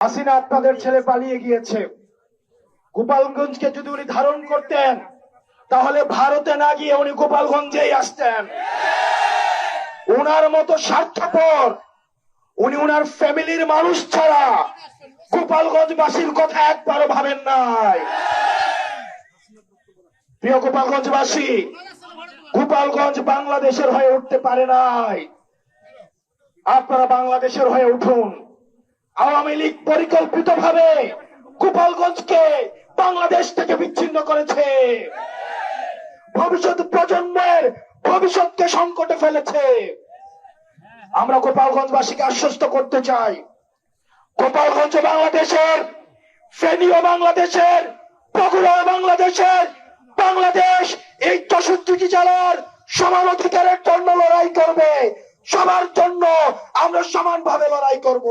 হাসিনা আপনাদের ছেলে পালিয়ে গিয়েছে। গোপালগঞ্জকে যদি উনি ধারণ করতেন তাহলে ভারতে না গিয়ে উনি গোপালগঞ্জেই আসতেন। উনার মতো স্বার্থপর উনি উনার ফ্যামিলির মানুষ ছাড়া গোপালগঞ্জবাসীর কথা একবারও ভাবেন নাই। প্রিয় গোপালগঞ্জবাসী, গোপালগঞ্জ বাংলাদেশের হয়ে উঠতে পারে নাই, আপনারা বাংলাদেশের হয়ে উঠুন। আওয়ামী লীগ পরিকল্পিতভাবে গোপালগঞ্জকে বাংলাদেশ থেকে বিচ্ছিন্ন করেছে, ভবিষ্যৎ প্রজন্মের ভবিষ্যৎকে সংকটে ফেলেছে। আমরা গোপালগঞ্জবাসীকে আশ্বস্ত করতে চাই, গোপালগঞ্জ বাংলাদেশের, ফেনীও বাংলাদেশের, বগুড়া বাংলাদেশের, বাংলাদেশ এই 64টি জেলার সমান অধিকারের জন্য লড়াই করবে। সবার জন্য আমরা সমানভাবে লড়াই করব।